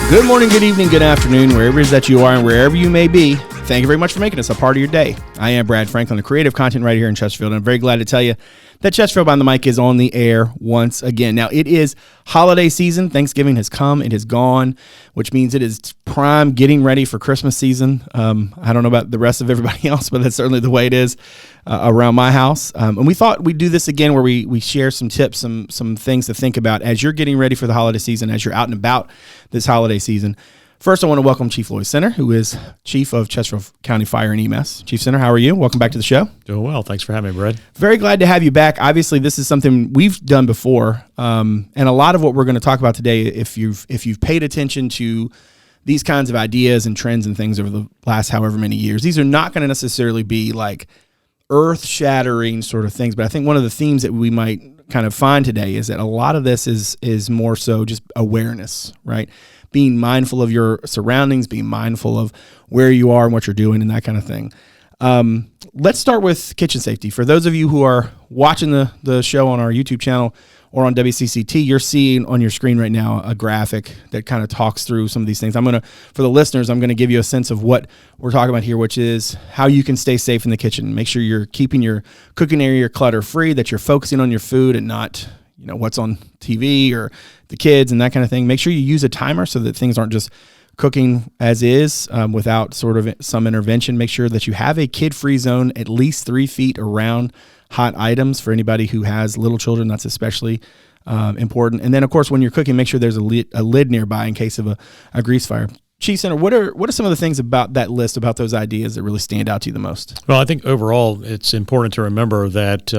Good morning, good evening, good afternoon, wherever it is that you are and wherever you may be. Thank you very much for making us a part of your day. I am Brad Franklin, a creative content writer here in Chesterfield, and I'm very glad to tell you that Chesterfield Behind the Mic is on the air once again. Now, it is holiday season. Thanksgiving has come. It has gone, which means it is prime getting ready for Christmas season. I don't know about the rest of everybody else, but that's certainly the way it is around my house. And we thought we'd do this again where we share some tips, some things to think about as you're getting ready for the holiday season, as you're out and about this holiday season. First, I want to welcome Chief Lloyd Center, who is Chief of Chesterfield County Fire and EMS. Chief Center, how are you? Welcome back to the show. Doing well. Thanks for having me, Brad. Very glad to have you back. Obviously, this is something we've done before, and a lot of what we're going to talk about today, if you've paid attention to these kinds of ideas and trends and things over the last however many years, these are not going to necessarily be like earth-shattering sort of things, but I think one of the themes that we might kind of find today is that a lot of this is more so just awareness, right? Being mindful of your surroundings, being mindful of where you are and what you're doing and that kind of thing. Let's start with kitchen safety. For those of you who are watching the show on our YouTube channel or on WCCT, you're seeing on your screen right now a graphic that kind of talks through some of these things. For the listeners, I'm going to give you a sense of what we're talking about here, which is how you can stay safe in the kitchen. Make sure you're keeping your cooking area clutter free, that you're focusing on your food and not what's on TV or the kids and that kind of thing. Make sure you use a timer so that things aren't just cooking as is without sort of some intervention. Make sure that you have a kid-free zone at least 3 feet around hot items. For anybody who has little children, that's especially important. And then, of course, when you're cooking, make sure there's a lid nearby in case of a grease fire. Chief Center, what are some of the things about that list, about those ideas that really stand out to you the most? Well, I think overall it's important to remember that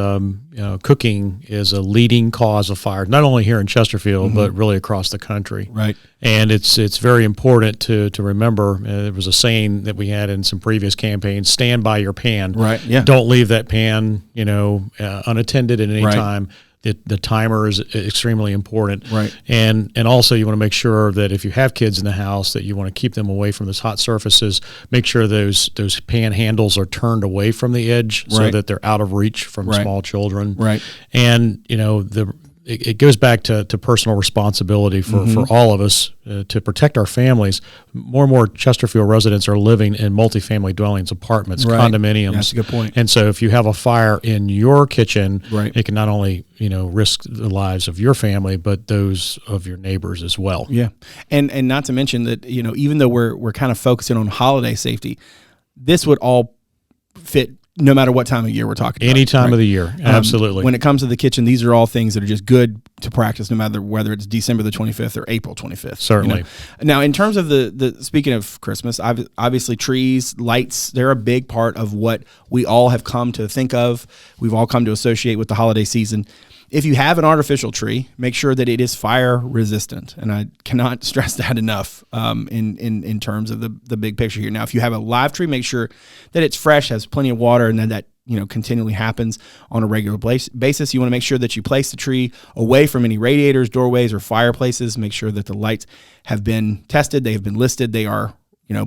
cooking is a leading cause of fire, not only here in Chesterfield, but really across the country. Right. And it's very important to remember, there was a saying that we had in some previous campaigns, stand by your pan. Right, yeah. Don't leave that pan, unattended at any time. The timer is extremely important. Right. And also you want to make sure that if you have kids in the house that you want to keep them away from those hot surfaces, make sure those pan handles are turned away from the edge so that they're out of reach from small children. Right. And, it goes back to personal responsibility for all of us to protect our families. More and more Chesterfield residents are living in multifamily dwellings, apartments, condominiums. That's a good point. And so if you have a fire in your kitchen, it can not only risk the lives of your family, but those of your neighbors as well. Yeah, and not to mention that even though we're kind of focusing on holiday safety, this would all fit no matter what time of year we're talking about. Any time of the year, absolutely. When it comes to the kitchen, these are all things that are just good to practice, no matter whether it's December the 25th or April 25th. Certainly. Now, in terms of the speaking of Christmas, obviously trees, lights, they're a big part of what we all have come to think of. We've all come to associate with the holiday season. If you have an artificial tree, make sure that it is fire resistant. And I cannot stress that enough in terms of the big picture here. Now, if you have a live tree, make sure that it's fresh, has plenty of water, and that continually happens on a regular basis. You want to make sure that you place the tree away from any radiators, doorways, or fireplaces. Make sure that the lights have been tested. They have been listed. They are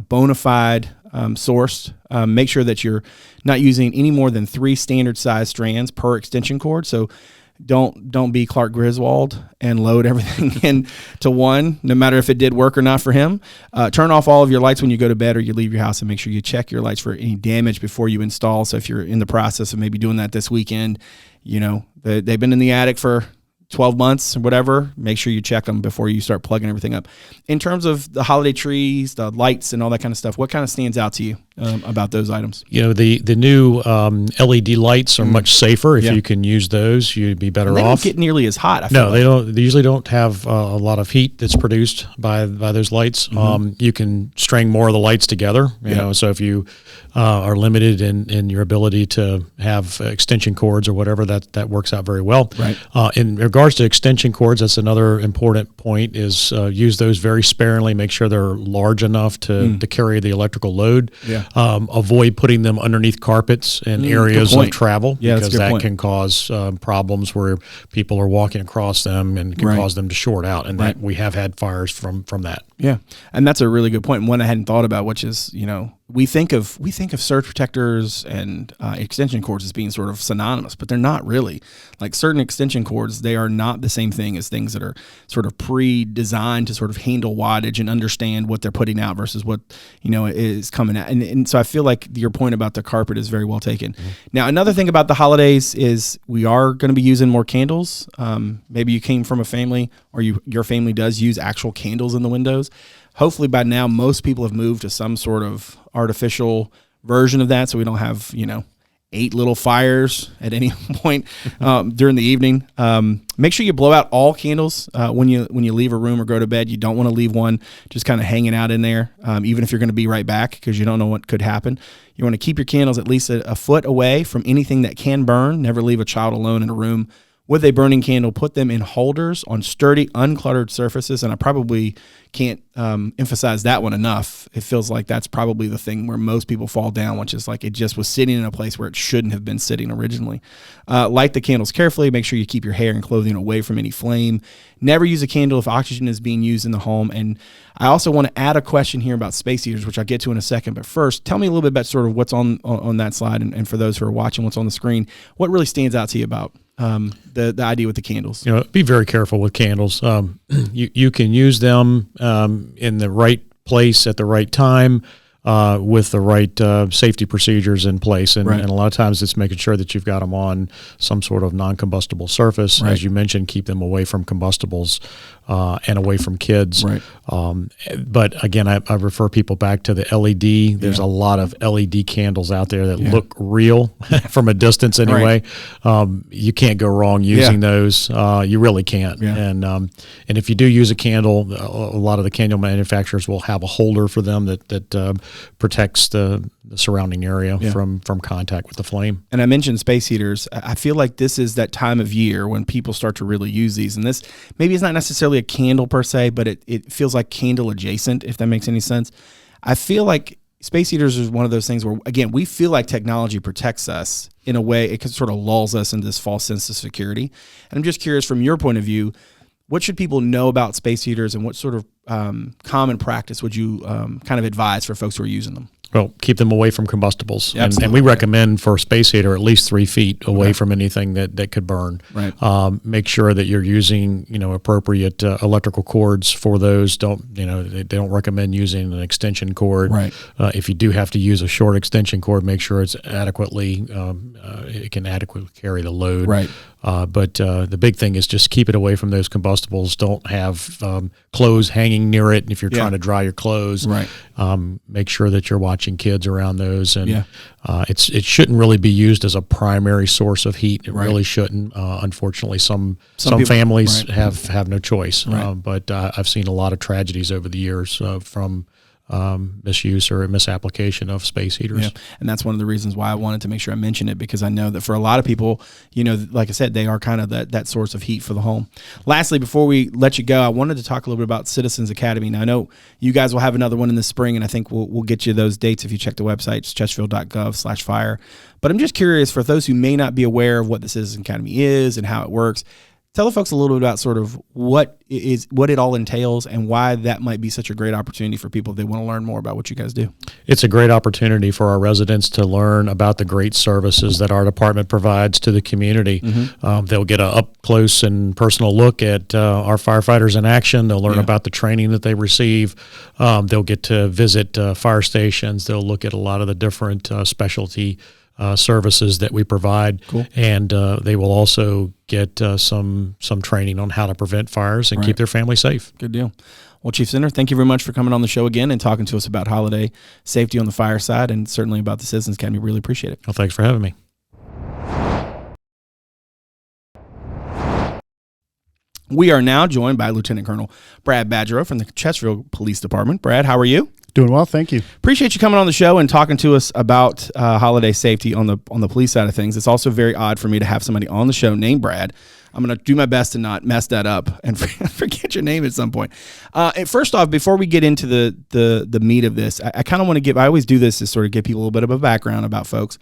bona fide sourced. Make sure that you're not using any more than 3 standard size strands per extension cord. So don't be Clark Griswold and load everything into one, no matter if it did work or not for him. Turn off all of your lights when you go to bed or you leave your house, and make sure you check your lights for any damage before you install. So if you're in the process of maybe doing that this weekend, they've been in the attic for 12 months or whatever, make sure you check them before you start plugging everything up. In terms of the holiday trees, the lights, and all that kind of stuff, what kind of stands out to you about those items? The new LED lights are much safer. If you can use those, you'd be better off. They don't get nearly as hot. They don't. They usually don't have a lot of heat that's produced by those lights. You can string more of the lights together. So if you are limited in your ability to have extension cords or whatever, that works out very well. Right. In regards to extension cords, that's another important point, is use those very sparingly. Make sure they're large enough to carry the electrical load. Yeah. Avoid putting them underneath carpets in areas of travel, because that can cause problems where people are walking across them and can cause them to short out. And that we have had fires from that. Yeah. And that's a really good point. And one I hadn't thought about, which is, we think of surge protectors and extension cords as being sort of synonymous, but they're not really. Like certain extension cords, they are not the same thing as things that are sort of pre-designed to sort of handle wattage and understand what they're putting out versus what, is coming out. And so I feel like your point about the carpet is very well taken. Mm-hmm. Now, another thing about the holidays is we are going to be using more candles. Maybe you came from a family or your family does use actual candles in the windows. Hopefully by now, most people have moved to some sort of artificial version of that, so we don't have 8 little fires at any point during the evening. Make sure you blow out all candles when you leave a room or go to bed. You don't want to leave one just kind of hanging out in there, even if you're going to be right back, because you don't know what could happen. You want to keep your candles at least a foot away from anything that can burn. Never leave a child alone in a room with a burning candle. Put them in holders on sturdy, uncluttered surfaces, and I probably can't emphasize that one enough. It feels like that's probably the thing where most people fall down, which is like it just was sitting in a place where it shouldn't have been sitting originally. Light the candles carefully. Make sure you keep your hair and clothing away from any flame. Never use a candle if oxygen is being used in the home. And I also want to add a question here about space heaters, which I'll get to in a second. But first, tell me a little bit about sort of what's on that slide, and for those who are watching, what's on the screen. What really stands out to you about the idea with the candles? Be very careful with candles. You can use them in the right place at the right time with the right safety procedures in place. And a lot of times it's making sure that you've got them on some sort of non-combustible surface. Right. As you mentioned, keep them away from combustibles and away from kids. Right. But again, I refer people back to the LED. There's a lot of LED candles out there that look real from a distance anyway. Right. You can't go wrong using those. You really can't. Yeah. And if you do use a candle, a lot of the candle manufacturers will have a holder for them that protects the surrounding area from contact with the flame. And I mentioned space heaters. I feel like this is that time of year when people start to really use these. And this maybe it's not necessarily a candle per se, but it feels like candle adjacent, if that makes any sense. I feel like space heaters is one of those things where, again, we feel like technology protects us in a way. It sort of lulls us into this false sense of security. And I'm just curious, from your point of view, what should people know about space heaters, and what sort of common practice would you kind of advise for folks who are using them? Well, keep them away from combustibles. And we recommend for a space heater at least 3 feet away from anything that could burn. Right. Make sure that you're using appropriate electrical cords for those. They don't recommend using an extension cord. Right. If you do have to use a short extension cord, make sure it's adequately it can adequately carry the load. Right. But the big thing is just keep it away from those combustibles. Don't have clothes hanging near it. And if you're trying to dry your clothes, make sure that you're watching kids around those. And it shouldn't really be used as a primary source of heat. It really shouldn't. Unfortunately, some people, families have no choice. Right. But I've seen a lot of tragedies over the years from misuse or misapplication of space heaters. Yeah. And that's one of the reasons why I wanted to make sure I mention it, because I know that for a lot of people, like I said, they are kind of that source of heat for the home. Lastly, before we let you go, I wanted to talk a little bit about Citizens Academy. Now, I know you guys will have another one in the spring, and I think we'll get you those dates if you check the website. It's chesterfield.gov/fire. But I'm just curious, for those who may not be aware of what the Citizens Academy is and how it works, tell the folks a little bit about sort of what it all entails and why that might be such a great opportunity for people if they want to learn more about what you guys do. It's a great opportunity for our residents to learn about the great services that our department provides to the community. Mm-hmm. They'll get an up-close and personal look at our firefighters in action. They'll learn about the training that they receive. They'll get to visit fire stations. They'll look at a lot of the different specialty services that we provide. Cool. And they will also get some training on how to prevent fires and keep their family safe. Good deal. Well, Chief Center, thank you very much for coming on the show again and talking to us about holiday safety on the fire side, and certainly about the Citizens Academy. Really appreciate it. Well, thanks for having me. We are now joined by Lieutenant Colonel Brad Badgerow from the Chesterfield Police Department. Brad, how are you? Doing well, thank you. Appreciate you coming on the show and talking to us about holiday safety on the police side of things. It's also very odd for me to have somebody on the show named Brad. I'm going to do my best to not mess that up and forget your name at some point. And first off, before we get into the meat of this, I kind of want to I always do this to sort of give people a little bit of a background about folks.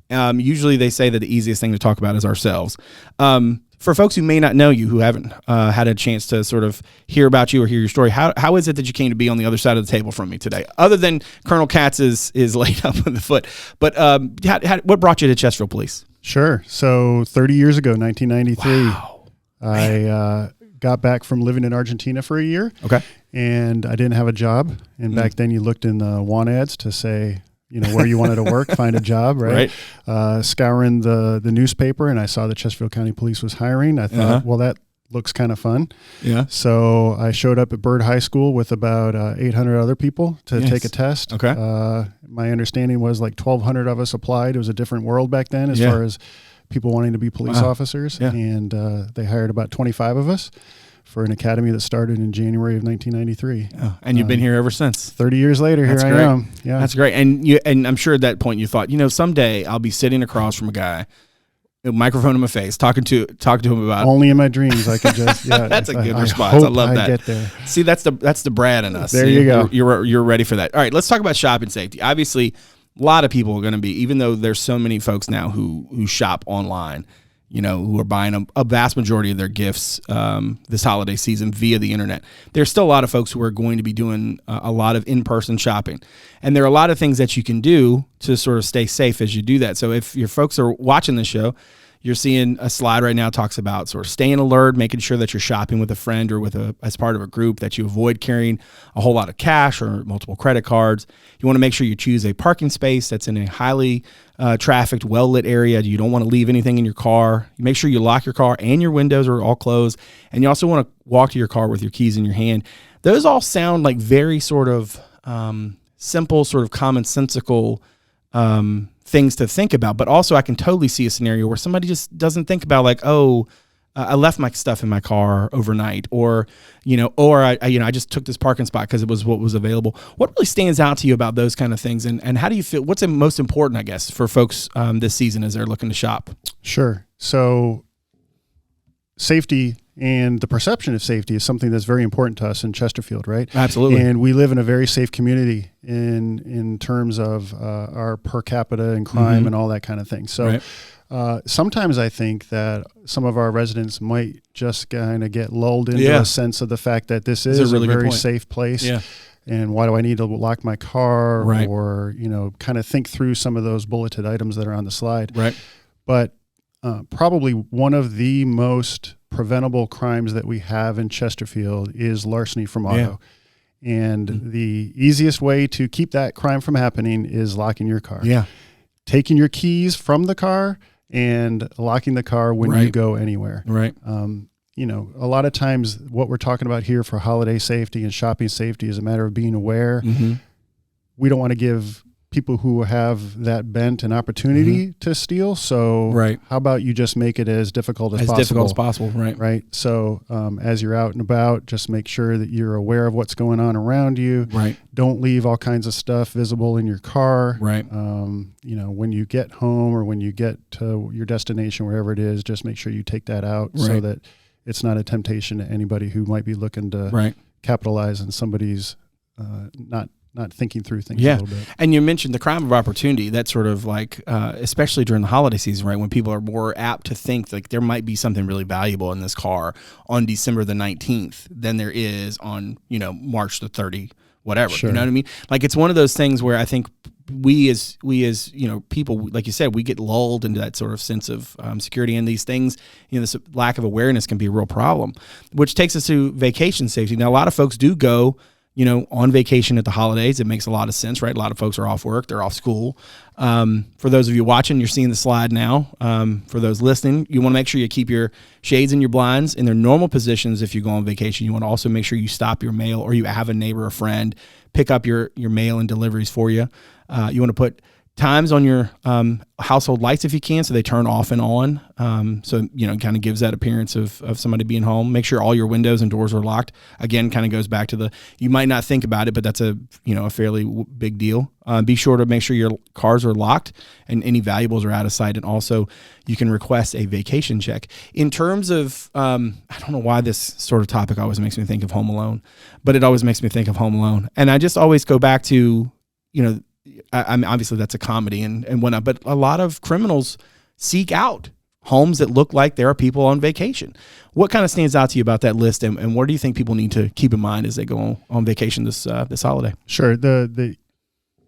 Usually they say that the easiest thing to talk about is ourselves. for folks who may not know you, who haven't had a chance to sort of hear about you or hear your story, how is it that you came to be on the other side of the table from me today? Other than Colonel Katz is laid up on the foot, but what brought you to Chesterfield Police? Sure. So 30 years ago, 1993, Wow. I got back from living in Argentina for a year. Okay. And I didn't have a job. And back then you looked in the want ads to say, where you wanted to work, find a job, right? Scouring the newspaper, and I saw that Chesterfield County Police was hiring. I thought, well, that looks kind of fun. Yeah. So I showed up at Byrd High School with about 800 other people to take a test. Okay. My understanding was like 1,200 of us applied. It was a different world back then as far as people wanting to be police officers. Yeah. And they hired about 25 of us for an academy that started in January of 1993. Oh, and you've been here ever since. 30 years later, here I am. Yeah. That's great. And I'm sure at that point you thought, someday I'll be sitting across from a guy, a microphone in my face, talking to him about only in my dreams I could just that's a good response. I love that. Get there. See, that's the Brad in us. There you go. You're ready for that. All right, let's talk about shopping safety. Obviously, a lot of people are going to be, even though there's so many folks now who shop online, who are buying a vast majority of their gifts this holiday season via the internet. There's still a lot of folks who are going to be doing a lot of in-person shopping. And there are a lot of things that you can do to sort of stay safe as you do that. So if your folks are watching this show, you're seeing a slide right now talks about sort of staying alert, making sure that you're shopping with a friend or as part of a group, that you avoid carrying a whole lot of cash or multiple credit cards. You want to make sure you choose a parking space that's in a highly trafficked, well-lit area. You don't want to leave anything in your car. You make sure you lock your car and your windows are all closed. And you also want to walk to your car with your keys in your hand. Those all sound like very sort of simple, sort of commonsensical things to think about, but also I can totally see a scenario where somebody just doesn't think about like, I left my stuff in my car overnight, or I just took this parking spot because it was what was available. What really stands out to you about those kind of things, and how do you feel? What's the most important, I guess, for folks this season as they're looking to shop? Sure. So safety and the perception of safety is something that's very important to us in Chesterfield, right? Absolutely. And we live in a very safe community in terms of our per capita and crime and all that kind of thing. So sometimes I think that some of our residents might just kind of get lulled into a sense of the fact that this is a very safe place. Yeah. And why do I need to lock my car? Right. Or, kind of think through some of those bulleted items that are on the slide. Right. But probably one of the most preventable crimes that we have in Chesterfield is larceny from auto. Yeah. And the easiest way to keep that crime from happening is locking your car. Yeah. Taking your keys from the car and locking the car when you go anywhere. Right. A lot of times what we're talking about here for holiday safety and shopping safety is a matter of being aware. We don't want to give people who have that bent an opportunity to steal. So how about you just make it as difficult as possible? As difficult as possible, right. Right. So as you're out and about, just make sure that you're aware of what's going on around you. Right. Don't leave all kinds of stuff visible in your car. Right. When you get home or when you get to your destination, wherever it is, just make sure you take that out so that it's not a temptation to anybody who might be looking to capitalize on somebody's not thinking through things a little bit. And you mentioned the crime of opportunity. That's sort of like, especially during the holiday season, right, when people are more apt to think like there might be something really valuable in this car on December the 19th than there is on, March the 30th, whatever. Sure. You know what I mean? Like, it's one of those things where I think we as people, like you said, we get lulled into that sort of sense of security, and these things, this lack of awareness can be a real problem, which takes us to vacation safety. Now, a lot of folks do go on vacation at the holidays. It makes a lot of sense, right? A lot of folks are off work, they're off school. For those of you watching, you're seeing the slide now. For those listening, you want to make sure you keep your shades and your blinds in their normal positions if you go on vacation. You want to also make sure you stop your mail, or you have a neighbor or friend pick up your mail and deliveries for you. You want to put times on your household lights if you can, so they turn off and on. So, kind of gives that appearance of somebody being home. Make sure all your windows and doors are locked. Again, kind of goes back to you might not think about it, but that's a fairly big deal. Be sure to make sure your cars are locked and any valuables are out of sight. And also you can request a vacation check. In terms of, I don't know why this sort of topic always makes me think of Home Alone, but it always makes me think of Home Alone. And I just always go back to, I mean, obviously that's a comedy and whatnot, but a lot of criminals seek out homes that look like there are people on vacation. What kind of stands out to you about that list, and what do you think people need to keep in mind as they go on vacation this holiday? Sure. The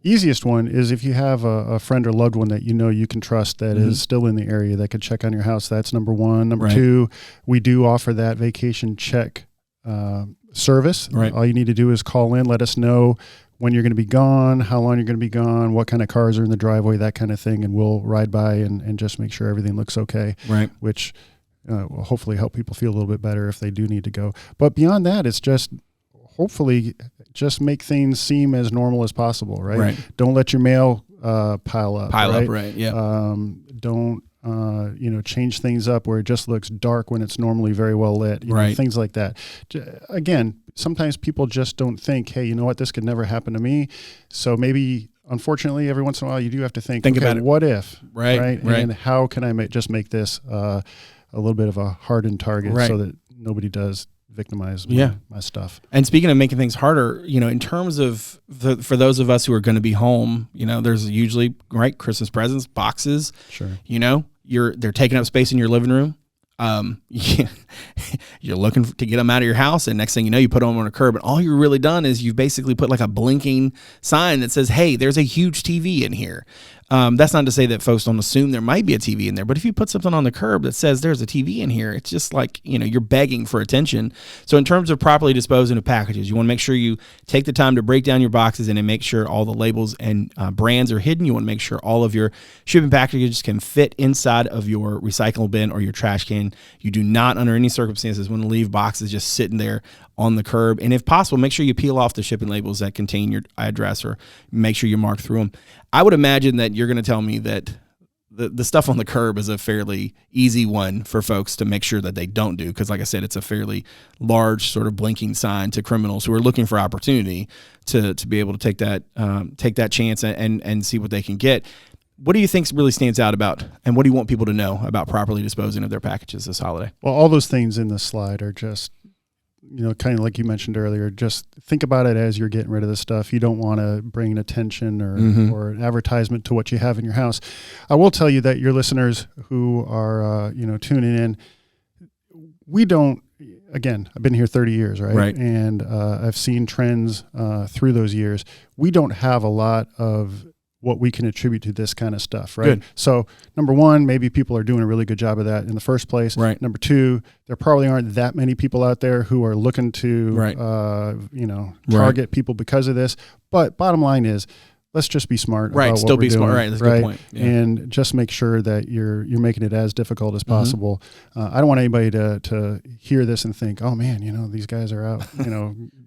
easiest one is if you have a friend or loved one that you can trust that is still in the area that could check on your house. That's number one. Number two, we do offer that vacation check service. Right. All you need to do is call in, let us know when you're going to be gone, how long you're going to be gone, what kind of cars are in the driveway, that kind of thing, and we'll ride by and just make sure everything looks okay. Right. Which will hopefully help people feel a little bit better if they do need to go. But beyond that, it's just hopefully just make things seem as normal as possible, right? Right. Don't let your mail pile up. Right. Yeah. Don't change things up where it just looks dark when it's normally very well lit. Things like that. Again, sometimes people just don't think, hey, you know what, this could never happen to me. So maybe, unfortunately, every once in a while you do have to think okay, about it. What if? Right. And how can I just make this a little bit of a hardened target so that nobody does victimize my stuff. And speaking of making things harder, in terms of for those of us who are going to be home, there's usually Christmas presents, boxes. Sure. They're taking up space in your living room. You're looking to get them out of your house, and next thing you know, you put them on a curb, and all you've really done is you've basically put like a blinking sign that says, hey, there's a huge TV in here. That's not to say that folks don't assume there might be a TV in there, but if you put something on the curb that says there's a TV in here, it's just like, you're begging for attention. So in terms of properly disposing of packages, you want to make sure you take the time to break down your boxes and then make sure all the labels and brands are hidden. You want to make sure all of your shipping packages can fit inside of your recycle bin or your trash can. You do not, under any circumstances, want to leave boxes just sitting there on the curb. And if possible, make sure you peel off the shipping labels that contain your address, or make sure you mark through them. I would imagine that you're going to tell me that the stuff on the curb is a fairly easy one for folks to make sure that they don't do. Because like I said, it's a fairly large sort of blinking sign to criminals who are looking for opportunity to be able to take that chance and see what they can get. What do you think really stands out about, and what do you want people to know about properly disposing of their packages this holiday? Well, all those things in the slide are just, kind of like you mentioned earlier, just think about it as you're getting rid of this stuff. You don't want to bring an attention or an advertisement to what you have in your house. I will tell you that your listeners who are, tuning in, we don't, again, I've been here 30 years, right? Right. And I've seen trends through those years. We don't have a lot of what we can attribute to this kind of stuff, right? Good. So number one, maybe people are doing a really good job of that in the first place. Right. Number two, there probably aren't that many people out there who are looking to, target people because of this. But bottom line is, let's just be smart. Right. About Still what be we're smart. doing, Right. That's a good point. Yeah. And just make sure that you're making it as difficult as possible. I don't want anybody to hear this and think, oh man, these guys are out,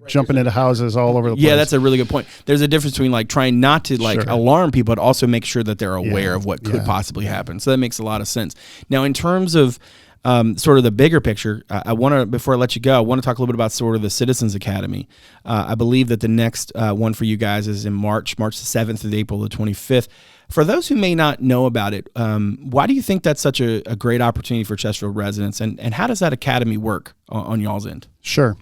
jumping into houses all over the place. Yeah, that's a really good point. There's a difference between like trying not to alarm people, but also make sure that they're aware of what could possibly happen. So that makes a lot of sense. Now, in terms of sort of the bigger picture, I want to, before I let you go, I want to talk a little bit about sort of the Citizens Academy. I believe that the next one for you guys is in March the 7th through April the 25th. For those who may not know about it, why do you think that's such a great opportunity for Chesterfield residents, and how does that academy work on y'all's end? Sure.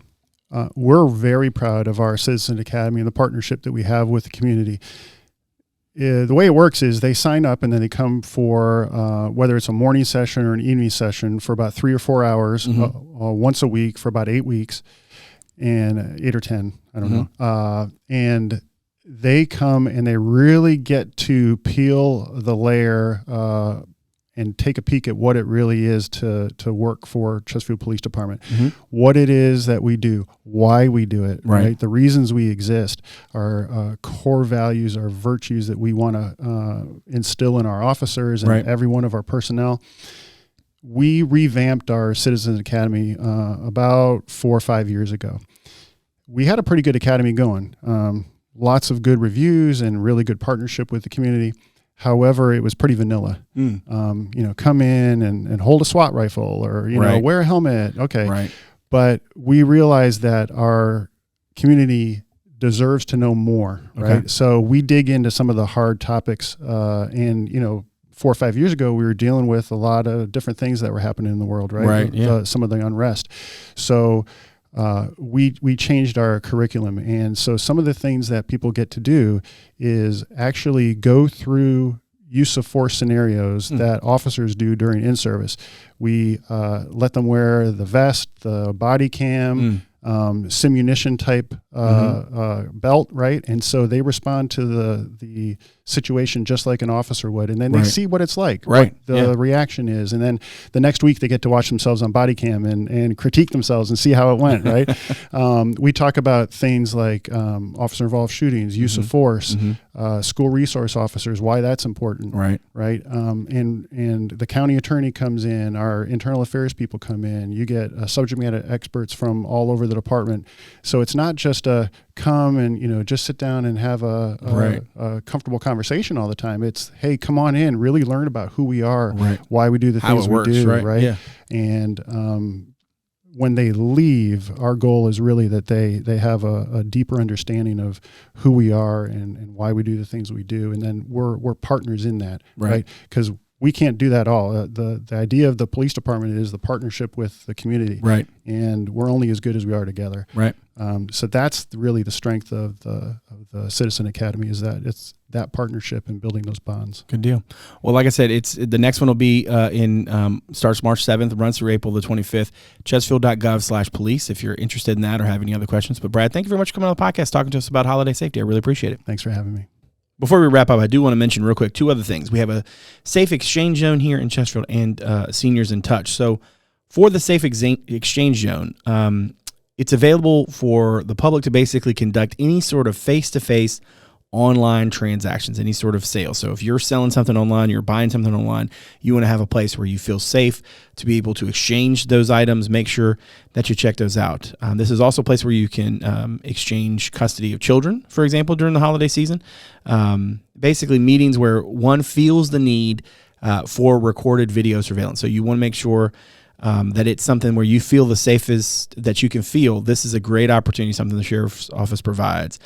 We're very proud of our Citizen Academy and the partnership that we have with the community. The way it works is they sign up and then they come for whether it's a morning session or an evening session for about 3 or 4 hours once a week for about 8 weeks, and 8 or 10, I don't know. And they come and they really get to peel the layer and take a peek at what it really is to work for Chesterfield Police Department, what it is that we do, why we do it, right? The reasons we exist, our core values, our virtues that we want to instill in our officers and every one of our personnel. We revamped our Citizens Academy about 4 or 5 years ago. We had a pretty good academy going, lots of good reviews and really good partnership with the community. However, it was pretty vanilla. Come in and hold a SWAT rifle or, wear a helmet. Okay. Right. But we realized that our community deserves to know more. Right. Okay. So we dig into some of the hard topics. 4 or 5 years ago, we were dealing with a lot of different things that were happening in the world. Right. Some of the unrest. So we changed our curriculum. And so some of the things that people get to do is actually go through use of force scenarios that officers do during in-service. We let them wear the vest, the body cam, simunition type belt, right? And so they respond to the situation just like an officer would, and then they see what it's like, right? What the reaction is, and then the next week they get to watch themselves on body cam and critique themselves and see how it went, right? We talk about things like officer-involved shootings, use of force, school resource officers, why that's important, right? And the county attorney comes in, our internal affairs people come in, you get subject matter experts from all over the department. So it's not just a come and just sit down and have a comfortable conversation all the time. It's, hey, come on in, really learn about who we are, why we do the things we do, right? Yeah. And when they leave, our goal is really that they have a deeper understanding of who we are and why we do the things we do, and then we're partners in that, right? Because we can't do that all. The idea of the police department is the partnership with the community, right? And we're only as good as we are together, right? So that's really the strength of the Citizen Academy, is that it's that partnership and building those bonds. Good deal. Well, like I said, it's the next one will be starts March 7th, runs through April the 25th. Chesterfield.gov/police if you're interested in that or have any other questions. But Brad, thank you very much for coming on the podcast, talking to us about holiday safety. I really appreciate it. Thanks for having me. Before we wrap up, I do want to mention real quick 2 other things. We have a safe exchange zone here in Chesterfield and Seniors in Touch. So for the safe exchange zone, it's available for the public to basically conduct any sort of face-to-face online transactions, any sort of sale. So if you're selling something online, you're buying something online, you want to have a place where you feel safe to be able to exchange those items. Make sure that you check those out. This is also a place where you can exchange custody of children, for example, during the holiday season. Basically meetings where one feels the need for recorded video surveillance. So you want to make sure that it's something where you feel the safest that you can feel. This is a great opportunity, something the sheriff's office provides.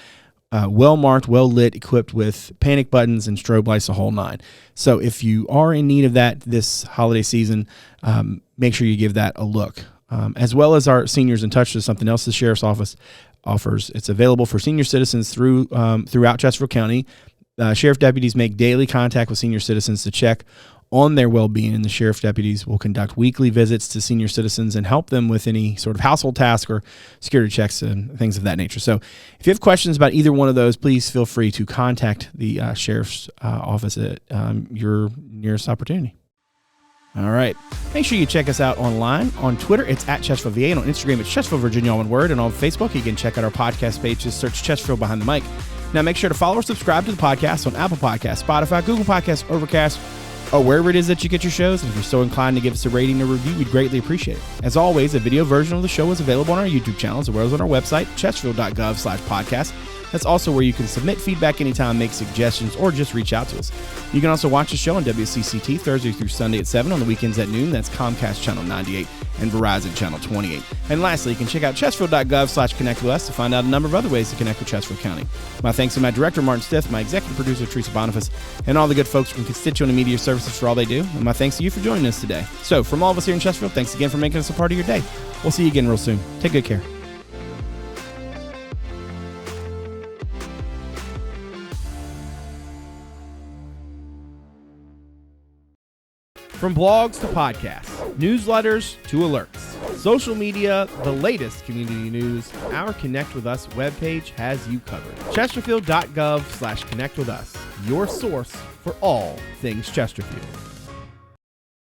Well marked, well lit, equipped with panic buttons and strobe lights, the whole 9. So if you are in need of that this holiday season, make sure you give that a look. As well as our Seniors in Touch is something else the sheriff's office offers. It's available for senior citizens throughout Chesterfield County. Sheriff deputies make daily contact with senior citizens to check on their well-being, and the sheriff deputies will conduct weekly visits to senior citizens and help them with any sort of household task or security checks and things of that nature. So if you have questions about either one of those, please feel free to contact the sheriff's office at your nearest opportunity. All right. Make sure you check us out online. On Twitter, it's at Chesterfield VA, and on Instagram, it's Chesterfield Virginia, all one word. And on Facebook, you can check out our podcast page. Just search Chesterfield Behind the Mic. Now, make sure to follow or subscribe to the podcast on Apple Podcasts, Spotify, Google Podcasts, Overcast, or wherever it is that you get your shows. And if you're so inclined to give us a rating or review, we'd greatly appreciate it. As always, a video version of the show is available on our YouTube channel as well as on our website, chesterfield.gov/podcast. That's also where you can submit feedback anytime, make suggestions, or just reach out to us. You can also watch the show on WCCT Thursday through Sunday at 7, on the weekends at noon. That's Comcast Channel 98 and Verizon Channel 28. And lastly, you can check out chesterfield.gov/connect with us to find out a number of other ways to connect with Chesterfield County. My thanks to my director, Martin Stith, my executive producer, Teresa Bonifas, and all the good folks from Constituent Media Services for all they do. And my thanks to you for joining us today. So from all of us here in Chesterfield, thanks again for making us a part of your day. We'll see you again real soon. Take good care. From blogs to podcasts, newsletters to alerts, social media, the latest community news, our Connect With Us webpage has you covered. Chesterfield.gov/connect with us, your source for all things Chesterfield.